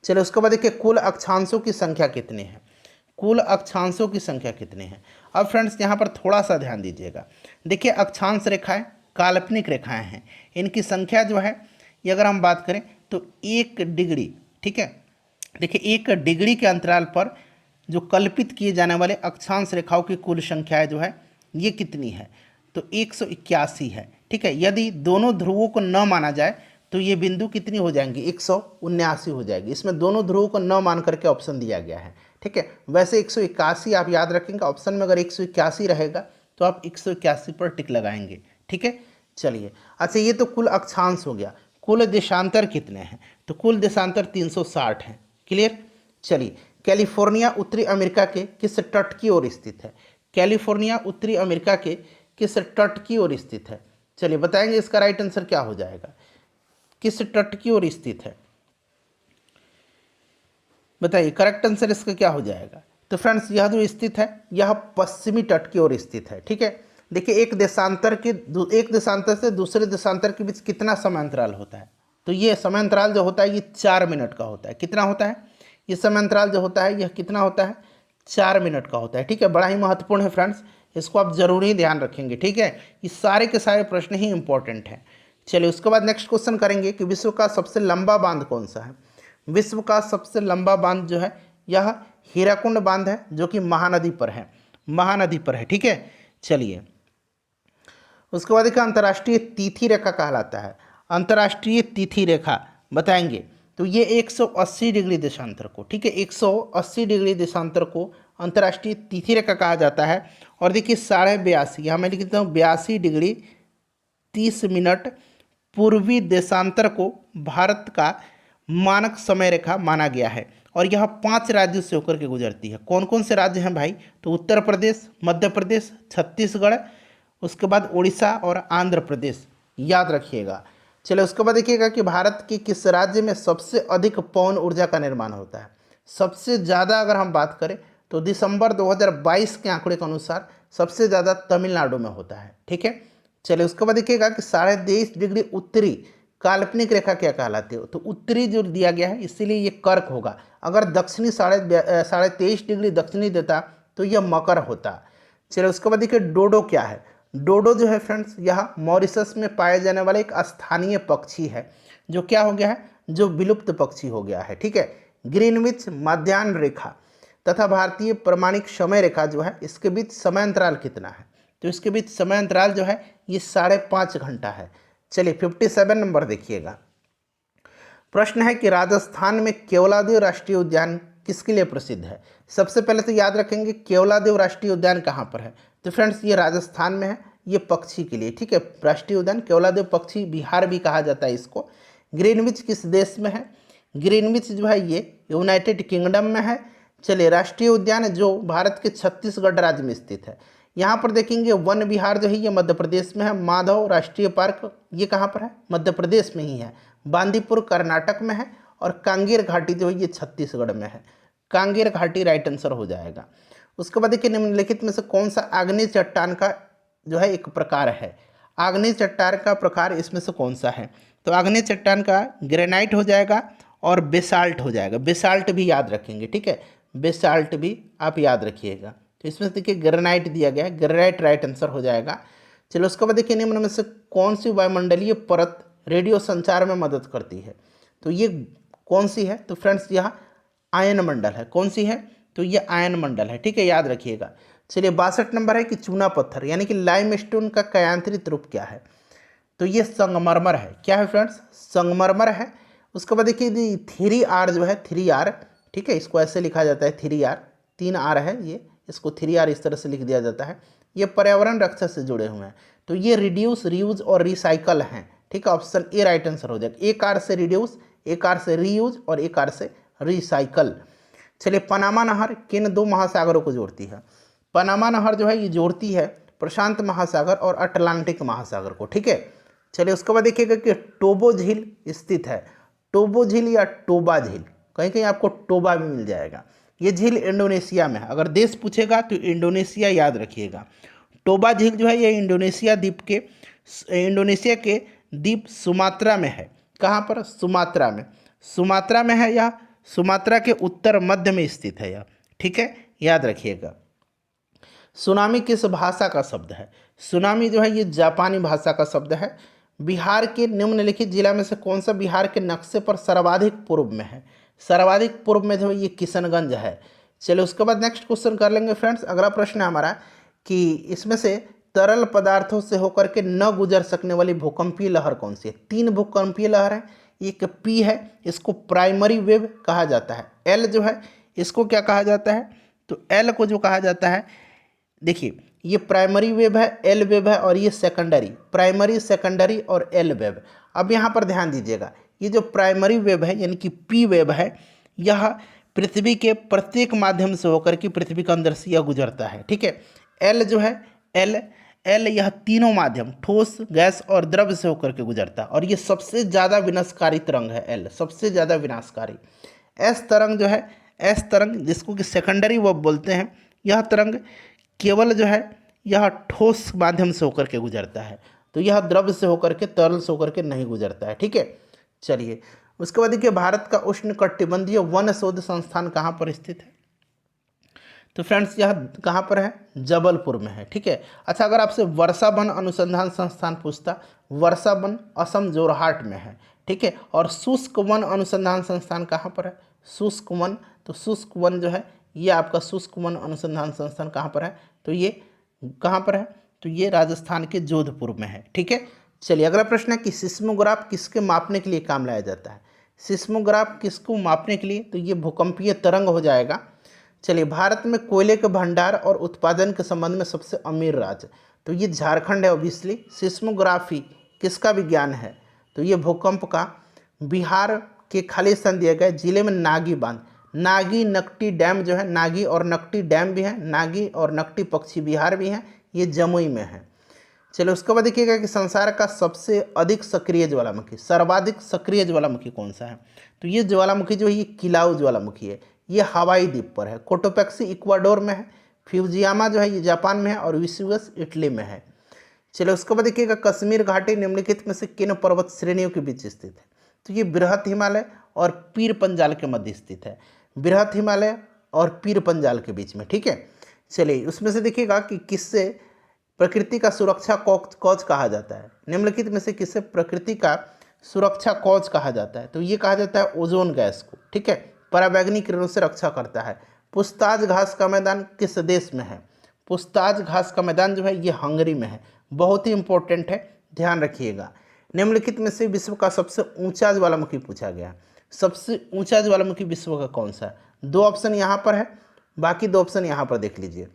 चलो उसके बाद देखिए कुल अक्षांशों की संख्या कितनी है, कुल अक्षांशों की संख्या कितनी है। अब फ्रेंड्स यहाँ पर थोड़ा सा ध्यान दीजिएगा, देखिए अक्षांश रेखाएं काल्पनिक रेखाएं हैं, इनकी संख्या जो है ये अगर हम बात करें तो 1 डिग्री, ठीक है, देखिए 1 डिग्री के अंतराल पर जो कल्पित किए जाने वाले अक्षांश रेखाओं की कुल संख्या जो है ये कितनी है, तो 181 है, ठीक है। यदि दोनों ध्रुवों को न माना जाए तो ये बिंदु कितनी हो जाएंगी, 179 हो जाएगी। इसमें दोनों ध्रुवों को न मान करके ऑप्शन दिया गया है, ठीक है। वैसे 181 आप याद रखेंगे, ऑप्शन में अगर 181 रहेगा तो आप 181 पर टिक लगाएंगे, ठीक है। चलिए अच्छा, ये तो कुल अक्षांश हो गया। कुल देशांतर कितने हैं, तो कुल देशांतर 360 हैं, क्लियर। चलिए कैलिफोर्निया उत्तरी अमेरिका के किस तट की ओर स्थित है, कैलिफोर्निया उत्तरी अमेरिका के किस तट की ओर स्थित है। चलिए बताएंगे इसका राइट आंसर क्या हो जाएगा, किस तट की ओर स्थित है, बताइए करेक्ट आंसर इसका क्या हो जाएगा। तो फ्रेंड्स यह जो स्थित है यह पश्चिमी तट की ओर स्थित है, ठीक है। देखिए एक देशांतर से दूसरे देशांतर के बीच कितना समय अंतराल होता है, तो ये समय अंतराल जो होता है ये 4 मिनट का होता है। कितना होता है ये समय अंतराल जो होता है, यह कितना होता है, 4 मिनट का होता है, ठीक है। बड़ा ही महत्वपूर्ण है फ्रेंड्स, इसको आप जरूरी ध्यान रखेंगे, ठीक है। ये सारे के सारे प्रश्न ही इंपॉर्टेंट हैं। चलिए उसके बाद नेक्स्ट क्वेश्चन करेंगे कि विश्व का सबसे लंबा बांध कौन सा है। विश्व का सबसे लंबा बांध जो है यह हीराकुंड बांध है, जो कि महानदी पर है, महानदी पर है, ठीक है। चलिए उसके बाद देखिए अंतर्राष्ट्रीय तिथि रेखा कहलाता है, अंतर्राष्ट्रीय तिथि रेखा बताएंगे तो ये 180 डिग्री देशांतर को, ठीक है, 180 डिग्री देशांतर को अंतर्राष्ट्रीय तिथि रेखा कहा जाता है। और देखिए 82.5, यहाँ मैं लिखता हूँ 82 डिग्री 30 मिनट पूर्वी देशांतर को भारत का मानक समय रेखा माना गया है। और यह 5 राज्यों से होकर के गुजरती है। कौन कौन से राज्य हैं भाई, तो उत्तर प्रदेश, मध्य प्रदेश, छत्तीसगढ़, उसके बाद उड़ीसा और आंध्र प्रदेश, याद रखिएगा। चलो उसके बाद देखिएगा कि भारत के किस राज्य में सबसे अधिक पवन ऊर्जा का निर्माण होता है। सबसे ज़्यादा अगर हम बात करें तो दिसंबर 2022 के आंकड़े के अनुसार सबसे ज़्यादा तमिलनाडु में होता है, ठीक है। चलिए उसके बाद देखिएगा कि 23.5 डिग्री उत्तरी काल्पनिक रेखा क्या कहलाती है, तो उत्तरी जो दिया गया है इसीलिए ये कर्क होगा। अगर दक्षिणी 23.5 डिग्री दक्षिणी देता तो यह मकर होता। चलिए उसके बाद देखिए डोडो क्या है। डोडो जो है फ्रेंड्स यह मॉरिशस में पाए जाने वाला एक स्थानीय पक्षी है, जो क्या हो गया है, जो विलुप्त पक्षी हो गया है, ठीक है। ग्रीनविच मध्याह्न रेखा तथा भारतीय प्रमाणिक समय रेखा जो है इसके बीच समय अंतराल कितना है, तो इसके बीच समय अंतराल जो है ये 5.5 घंटा है। चलिए 57 नंबर देखिएगा। प्रश्न है कि राजस्थान में केवलादेव राष्ट्रीय उद्यान किसके लिए प्रसिद्ध है। सबसे पहले तो याद रखेंगे केवलादेव राष्ट्रीय उद्यान कहाँ पर है, तो फ्रेंड्स ये राजस्थान में है, ये पक्षी के लिए, ठीक है। राष्ट्रीय उद्यान केवलादेव पक्षी विहार भी कहा जाता है इसको। ग्रीनविच किस देश में है, ग्रीनविच जो है ये यूनाइटेड किंगडम में है। चलिए राष्ट्रीय उद्यान है जो भारत के छत्तीसगढ़ राज्य में स्थित है। यहाँ पर देखेंगे वन विहार जो है ये मध्य प्रदेश में है। माधव राष्ट्रीय पार्क ये कहाँ पर है, मध्य प्रदेश में ही है। बांदीपुर कर्नाटक में है और कांगेर घाटी जो है ये छत्तीसगढ़ में है। कांगेर घाटी राइट आंसर हो जाएगा। उसके बाद देखिए निम्नलिखित में से कौन सा आग्नेय चट्टान का जो है एक प्रकार है, आग्नेय चट्टान का प्रकार इसमें से कौन सा है, तो आग्नेय चट्टान का ग्रेनाइट हो जाएगा और बेसाल्ट हो जाएगा। बेसाल्ट भी याद रखेंगे, ठीक है, बेसाल्ट भी आप याद रखिएगा। तो इसमें देखिए ग्रेनाइट दिया गया है, ग्रेनाइट राइट आंसर हो जाएगा। चलो उसके बाद देखिए निम्न में से कौन सी वायुमंडलीय परत रेडियो संचार में मदद करती है, तो ये कौन सी है, तो फ्रेंड्स यह आयन मंडल है। कौन सी है, तो ये आयन मंडल है, ठीक है, याद रखिएगा। चलिए 62 नंबर है कि चूना पत्थर यानी कि लाइमस्टोन का कायांतरित रूप क्या है, तो ये संगमरमर है। क्या है फ्रेंड्स, संगमरमर है। उसके बाद देखिए 3R जो है 3R, ठीक है, इसको ऐसे लिखा जाता है 3R, 3R है ये, इसको 3R इस तरह से लिख दिया जाता है। ये पर्यावरण रक्षा से जुड़े हुए हैं, तो ये रिड्यूस, रीयूज और रिसाइकल हैं, ठीक है। ऑप्शन ए राइट आंसर हो जाएगा। 1R से रिड्यूस, एक आर से रीयूज और एक आर से रिसाइकल। चलिए, पनामा नहर किन दो महासागरों को जोड़ती है? पनामा नहर जो है ये जोड़ती है प्रशांत महासागर और अटलांटिक महासागर को, ठीक है। चलिए, उसके बाद देखिएगा कि टोबो झील स्थित है। टोबो झील या टोबा झील, कहीं कहीं आपको टोबा भी मिल जाएगा। ये झील इंडोनेशिया में है। अगर देश पूछेगा तो इंडोनेशिया याद रखिएगा। टोबा झील जो है ये इंडोनेशिया के द्वीप सुमात्रा में है। कहाँ पर? सुमात्रा में। सुमात्रा में है यह, सुमात्रा के उत्तर मध्य में स्थित है यह, ठीक है, याद रखिएगा। सुनामी किस भाषा का शब्द है? सुनामी जो है ये जापानी भाषा का शब्द है। बिहार के निम्नलिखित जिला में से कौन सा बिहार के नक्शे पर सर्वाधिक पूर्व में है? सर्वाधिक पूर्व में जो है ये किशनगंज है। चलिए, उसके बाद नेक्स्ट क्वेश्चन कर लेंगे फ्रेंड्स। अगला प्रश्न है हमारा कि इसमें से तरल पदार्थों से होकर के न गुजर सकने वाली भूकंपीय लहर कौन सी है? 3 भूकंपीय लहर है। एक पी है, इसको प्राइमरी वेव कहा जाता है। एल जो है इसको क्या कहा जाता है? तो एल को जो कहा जाता है, देखिए ये प्राइमरी वेव है, एल वेव है, और ये सेकेंडरी, प्राइमरी, सेकेंडरी और एल वेव। अब यहाँ पर ध्यान दीजिएगा, ये जो प्राइमरी वेव है यानी कि पी वेव है, यह पृथ्वी के प्रत्येक माध्यम से होकर के पृथ्वी के अंदर से यह गुजरता है, ठीक है। एल जो है एल यह तीनों माध्यम ठोस, गैस और द्रव से होकर के गुजरता है, और ये सबसे ज़्यादा विनाशकारी तरंग है। एल सबसे ज़्यादा विनाशकारी। एस तरंग जो है, एस तरंग जिसको कि सेकेंडरी वेव बोलते हैं, यह तरंग केवल जो है यह ठोस माध्यम से होकर के गुजरता है, तो यह द्रव से होकर के, तरल से होकर के नहीं गुजरता है, ठीक है। चलिए, उसके बाद देखिए भारत का उष्णकटिबंधीय वन शोध संस्थान कहाँ पर स्थित है? तो फ्रेंड्स यह कहाँ पर है? जबलपुर में है, ठीक है। अच्छा, अगर आपसे वर्षा वन अनुसंधान संस्थान पूछता, वर्षा वन असम जोरहाट में है, ठीक है। और शुष्क वन अनुसंधान संस्थान कहाँ पर है? शुष्क वन, तो शुष्क वन जो है ये आपका शुष्क वन अनुसंधान संस्थान कहाँ पर है? तो ये कहाँ पर है? तो ये राजस्थान के जोधपुर में है, ठीक है। चलिए, अगला प्रश्न है कि सिस्मोग्राफ किसके मापने के लिए काम लाया जाता है? सिस्मोग्राफ किसको मापने के लिए? तो ये भूकंपीय तरंग हो जाएगा। चलिए, भारत में कोयले के भंडार और उत्पादन के संबंध में सबसे अमीर राज्य, तो ये झारखंड है ऑब्वियसली। सिस्मोग्राफी किसका विज्ञान है? तो ये भूकंप का। बिहार के खाली स्थान दिया गया जिले में नागी बांध, नागी नकटी डैम जो है, नागी और नकटी डैम भी है, नागी और नकटी पक्षी विहार भी है, ये जमुई में है। चलो, उसके बाद देखिएगा कि संसार का सबसे अधिक सक्रिय ज्वालामुखी, सर्वाधिक सक्रिय ज्वालामुखी कौन सा है? तो ये ज्वालामुखी जो है ये किलाउ ज्वालामुखी है, ये हवाई द्वीप पर है। कोटोपैक्सी इक्वाडोर में है, फ्यूजियामा जो है ये जापान में है, और विसुवस इटली में है। चलो, उसके बाद देखिएगा कश्मीर घाटी निम्नलिखित में से किन पर्वत श्रेणियों के बीच स्थित है? तो ये बृहत हिमालय और पीर पंजाल के मध्य स्थित है, बृहत हिमालय और पीर पंजाल के बीच में, ठीक है। चलिए, उसमें से देखिएगा कि किससे प्रकृति का सुरक्षा कवच कहा जाता है? निम्नलिखित में से किससे प्रकृति का सुरक्षा कवच कहा जाता है? तो ये कहा जाता है ओजोन गैस को, ठीक है। पराबैंगनी किरणों से रक्षा करता है। पुछताछ घास का मैदान किस देश में है? पुछताछ घास का मैदान जो है ये हंगरी में है, बहुत ही इंपॉर्टेंट है, ध्यान रखिएगा। निम्नलिखित में से विश्व का सबसे ऊंचा ज्वालामुखी पूछा गया, सबसे ऊंचा ज्वालामुखी विश्व का कौन सा है? 2 ऑप्शन यहाँ पर है, बाकी 2 ऑप्शन यहाँ पर देख लीजिए।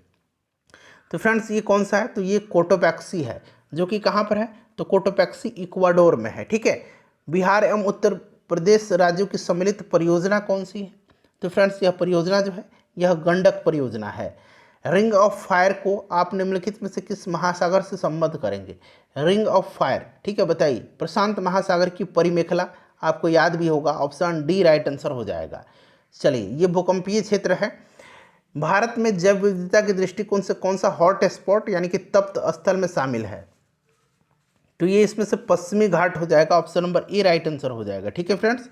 तो फ्रेंड्स ये कौन सा है? तो ये कोटोपैक्सी है, जो कि कहाँ पर है? तो कोटोपैक्सी इक्वाडोर में है, ठीक है। बिहार एवं उत्तर प्रदेश राज्यों की सम्मिलित परियोजना कौन सी है? तो फ्रेंड्स यह परियोजना जो है यह गंडक परियोजना है। रिंग ऑफ फायर को आप निम्नलिखित में से किस महासागर से संबद्ध करेंगे? रिंग ऑफ फायर, ठीक है, बताइए। प्रशांत महासागर की परिमेखला, आपको याद भी होगा, ऑप्शन डी राइट आंसर हो जाएगा। चलिए, ये भूकंपीय क्षेत्र है। भारत में जैव विविधता के दृष्टिकोण से कौन सा हॉट स्पॉट यानी कि तप्त स्थल में शामिल है? तो ये इसमें से पश्चिमी घाट हो जाएगा, option number A right answer हो जाएगा, ठीक है फ्रेंड्स।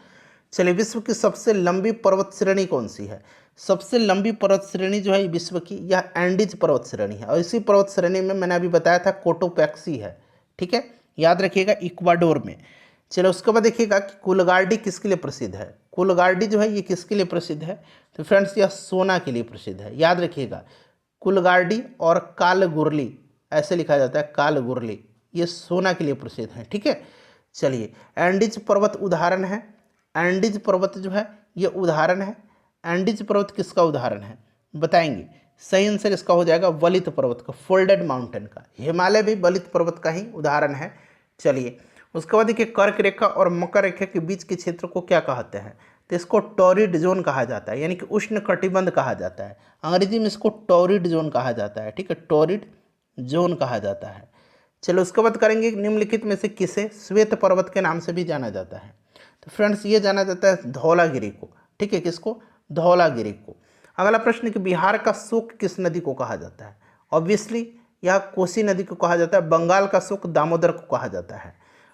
चलिए, विश्व की सबसे लंबी पर्वत श्रेणी कौन सी है? सबसे लंबी पर्वत श्रेणी जो है विश्व की, यह एंडीज पर्वत श्रेणी है, और इसी पर्वत श्रेणी में मैंने अभी बताया था कोटोपैक्सी है, ठीक है, याद रखिएगा, इक्वाडोर में। चलो, उसके बाद देखिएगा कि कुलगार्डी किसके लिए प्रसिद्ध है? कुलगार्डी जो है ये किसके लिए प्रसिद्ध है? तो फ्रेंड्स यह सोना के लिए प्रसिद्ध है, याद रखिएगा। कुलगार्डी और कालगुरली ऐसे लिखा जाता है, कालगुरली, ये सोना के लिए प्रसिद्ध है, ठीक है। चलिए, एंडीज पर्वत उदाहरण है, एंडीज पर्वत जो है ये उदाहरण है। एंडीज पर्वत किसका उदाहरण है बताएंगे? सही आंसर इसका हो जाएगा वलित पर्वत का, फोल्डेड माउंटेन का। हिमालय भी वलित पर्वत का ही उदाहरण है। चलिए, उसके बाद देखिए कर्क रेखा और मकर रेखा के बीच के क्षेत्र को क्या कहते हैं, तो इसको टॉरिड जोन कहा जाता है, यानी कि उष्ण कटिबंध कहा जाता है। अंग्रेजी में इसको टॉरिड जोन कहा जाता है, ठीक है, टॉरिड जोन कहा जाता है। चलो उसके बाद करेंगे निम्नलिखित में से किसे श्वेत पर्वत के नाम से भी जाना जाता है, तो फ्रेंड्स ये जाना जाता है धौलागिरी को, ठीक है, किसको, धौलागिरी को। अगला प्रश्न कि बिहार का शोक किस नदी को कहा जाता है, ऑब्वियसली यह कोसी नदी को कहा जाता है। बंगाल का शोक दामोदर को कहा जाता है।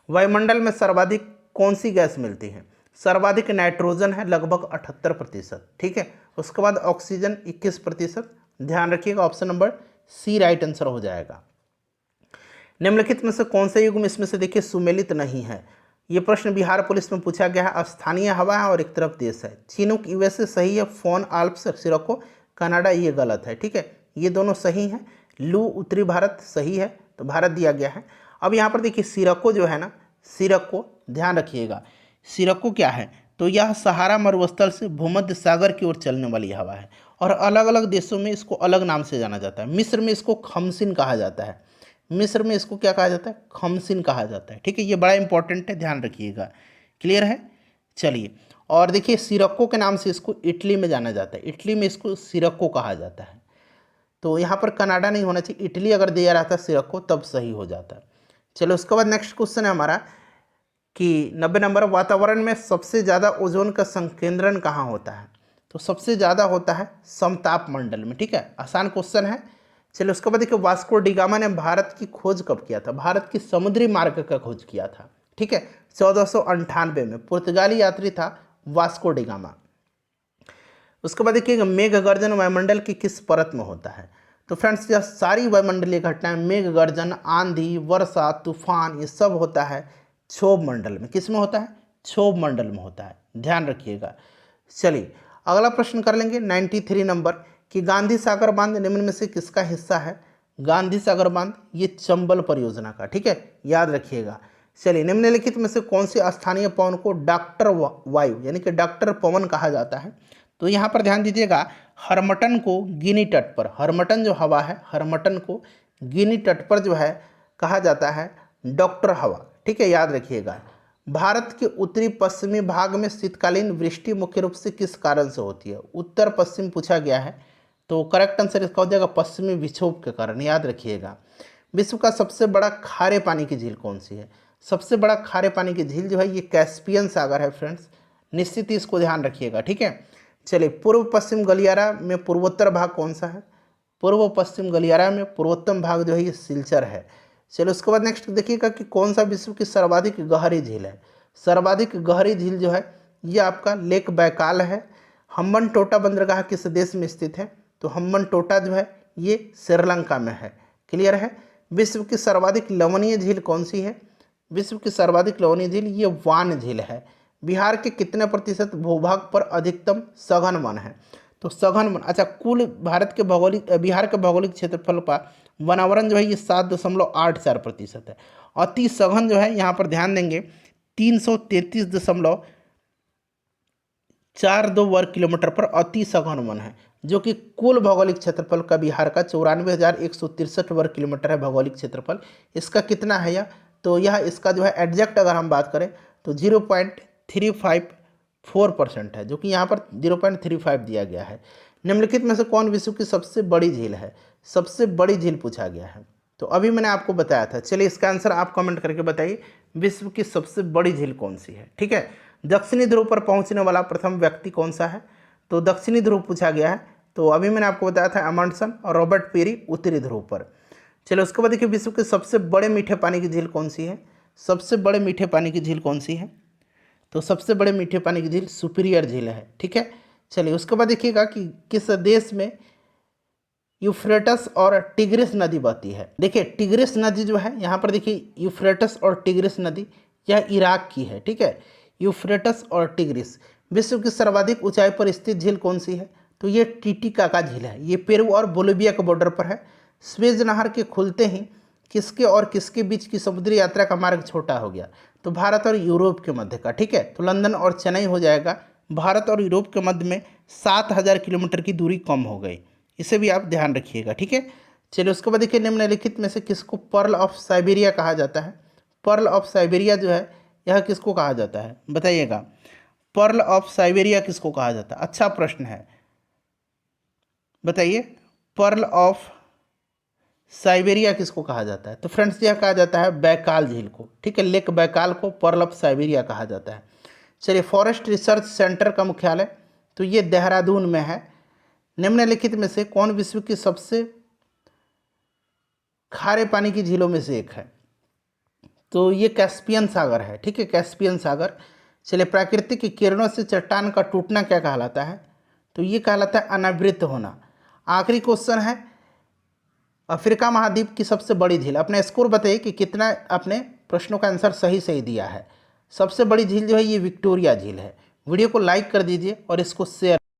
वायुमंडल में सर्वाधिक कौन सी गैस मिलती है, सर्वाधिक नाइट्रोजन है लगभग 78%, ठीक है। उसके बाद ऑक्सीजन 21%। ध्यान रखिएगा option number C right answer हो जाएगा। निम्नलिखित में से कौन सा युग्म इसमें से देखिए सुमेलित नहीं है, ये प्रश्न बिहार पुलिस में पूछा गया है। स्थानीय हवा है और एक तरफ देश है। चिनूक यूएसए सही है, फोन आल्प्स सिरको कनाडा ये गलत है, ठीक है, ये दोनों सही हैं। लू उत्तरी भारत सही है, तो भारत दिया गया है। अब यहाँ पर देखिए सिरको जो है ना, सिरको ध्यान रखिएगा, सिरको क्या है, तो यह सहारा मरुस्थल से भूमध्य सागर की ओर चलने वाली हवा है और अलग अलग देशों में इसको अलग नाम से जाना जाता है। मिस्र में इसको खमसिन कहा जाता है, मिस्र में इसको क्या कहा जाता है, खमसिन कहा जाता है, ठीक है, ये बड़ा इंपॉर्टेंट है, ध्यान रखिएगा। क्लियर है, चलिए। और देखिए सिरक्को के नाम से इसको इटली में जाना जाता है, इटली में इसको सिरक्को कहा जाता है। तो यहाँ पर कनाडा नहीं होना चाहिए, इटली अगर दिया रहता सिरक्को तब सही हो जाता। चलो उसके बाद नेक्स्ट क्वेश्चन है हमारा कि 90 नंबर, वातावरण में सबसे ज़्यादा ओजोन का संकेंद्रण कहाँ होता है, तो सबसे ज़्यादा होता है समताप मंडल में, ठीक है, आसान क्वेश्चन है। चलिए उसके बाद देखिए वास्को डिगामा ने भारत की खोज कब किया था, भारत की समुद्री मार्ग का खोज किया था, ठीक है, 1498 में। पुर्तगाली यात्री था वास्को डिगामा। उसके बाद देखिए मेघ गर्जन वायुमंडल की किस परत में होता है, तो फ्रेंड्स यह सारी वायुमंडलीय घटनाएं मेघ गर्जन, आंधी, वर्षा, तूफान, ये सब होता है क्षोभ मंडल में। किस में होता है, क्षोभ मंडल में होता है, ध्यान रखिएगा। चलिए अगला प्रश्न कर लेंगे 93 नंबर कि गांधी सागर बांध निम्न में से किसका हिस्सा है। गांधी सागर बांध ये चंबल परियोजना का, ठीक है, याद रखिएगा। चलिए निम्नलिखित में से कौन सी स्थानीय पवन को डॉक्टर वायु यानी कि डॉक्टर पवन कहा जाता है, तो यहाँ पर ध्यान दीजिएगा हरमटन को गिनी तट पर, हरमटन जो हवा है, हरमटन को गिनी तट पर जो है कहा जाता है डॉक्टर हवा, ठीक है, याद रखिएगा। भारत के उत्तरी पश्चिमी भाग में शीतकालीन वृष्टि मुख्य रूप से किस कारण से होती है, उत्तर पश्चिम पूछा गया है, तो करेक्ट आंसर इसका हो जाएगा पश्चिमी विक्षोभ के कारण, याद रखिएगा। विश्व का सबसे बड़ा खारे पानी की झील कौन सी है, सबसे बड़ा खारे पानी की झील जो है ये कैस्पियन सागर है फ्रेंड्स, निश्चित ही इसको ध्यान रखिएगा, ठीक है। चलिए पूर्व पश्चिम गलियारा में पूर्वोत्तर भाग कौन सा है, पूर्व पश्चिम गलियारा में पूर्वोत्तर भाग जो है ये सिलचर है। चलो उसके बाद नेक्स्ट देखिएगा कि कौन सा विश्व की सर्वाधिक गहरी झील है, सर्वाधिक गहरी झील जो है ये आपका लेक बैकाल है। हम्बन टोटा बंदरगाह किस देश में स्थित है, तो हम्बन टोटा जो है ये श्रीलंका में है। क्लियर है। विश्व की सर्वाधिक लवणीय झील कौन सी है, विश्व की सर्वाधिक लवणीय झील ये वान झील है। बिहार के कितने प्रतिशत भूभाग पर अधिकतम सघन वन है, तो सघन वन, अच्छा कुल भारत के भौगोलिक बिहार के भौगोलिक क्षेत्रफल का वनावरण जो है ये 7.84% है। अति सघन जो है यहाँ पर ध्यान देंगे 333.42 वर्ग किलोमीटर पर अति सघन वन है, जो कि कुल भौगोलिक क्षेत्रफल का बिहार का 94,163 वर्ग किलोमीटर है भौगोलिक क्षेत्रफल। इसका कितना है यह, तो यह इसका जो है एग्जैक्ट अगर हम बात करें तो 0.354% है, जो कि यहाँ पर 0.35 दिया गया है। निम्नलिखित में से कौन विश्व की सबसे बड़ी झील है, सबसे बड़ी झील पूछा गया है, तो अभी मैंने आपको बताया था। चलिए इसका आंसर आप कमेंट करके बताइए विश्व की सबसे बड़ी झील कौन सी है, ठीक है। दक्षिणी ध्रुव पर पहुंचने वाला प्रथम व्यक्ति कौन सा है, तो दक्षिणी ध्रुव पूछा गया है, तो अभी मैंने आपको बताया था अमंडसन और रॉबर्ट पेरी उत्तरी ध्रुव पर। चलो उसके बाद देखिए विश्व के सबसे बड़े मीठे पानी की झील कौन सी है, सबसे बड़े मीठे पानी की झील कौन सी है, तो सबसे बड़े मीठे पानी की झील सुपीरियर झील है, ठीक है। चलिए उसके बाद देखिएगा कि किस देश में यूफ्रेटस और टिग्रिस नदी बहती है। देखिए टिग्रिस नदी जो है यहाँ पर देखिए यूफ्रेटस और टिग्रिस नदी यह इराक की है, ठीक है, यूफ्रेटस और टिग्रिस। विश्व की सर्वाधिक ऊंचाई पर स्थित झील कौन सी है, तो ये टिटिकाका झील है, ये पेरू और बोलिविया के बॉर्डर पर है। स्वेज नहर के खुलते ही किसके और किसके बीच की समुद्री यात्रा का मार्ग छोटा हो गया, तो भारत और यूरोप के मध्य का, ठीक है, तो लंदन और चेन्नई हो जाएगा। भारत और यूरोप के मध्य में 7,000 किलोमीटर की दूरी कम हो गई, इसे भी आप ध्यान रखिएगा, ठीक है। चलिए उसके बाद देखिए निम्नलिखित में से किसको पर्ल ऑफ साइबेरिया कहा जाता है, पर्ल ऑफ साइबेरिया जो है यह किसको कहा जाता है, बताइएगा। पर्ल ऑफ साइबेरिया किसको कहा जाता है? अच्छा प्रश्न है, बताइए पर्ल ऑफ साइबेरिया किसको कहा जाता है? तो फ्रेंड्स यह कहा जाता है बैकाल झील को, ठीक है। लेक बैकाल को पर्ल ऑफ साइबेरिया कहा जाता है। चलिए, फॉरेस्ट रिसर्च सेंटर का मुख्यालय तो ये देहरादून में है। निम्नलिखित में से कौन विश्व की सबसे खारे पानी की झीलों में से एक है? तो ये कैस्पियन सागर है, ठीक है, कैस्पियन सागर। चलिए, प्राकृतिक किरणों से चट्टान का टूटना क्या कहलाता है? तो ये कहलाता है अनावृत होना। आखिरी क्वेश्चन है, अफ्रीका महाद्वीप की सबसे बड़ी झील। अपने स्कोर बताइए कि कितना आपने प्रश्नों का आंसर सही सही दिया है। सबसे बड़ी झील जो है ये विक्टोरिया झील है। वीडियो को लाइक कर दीजिए और इसको शेयर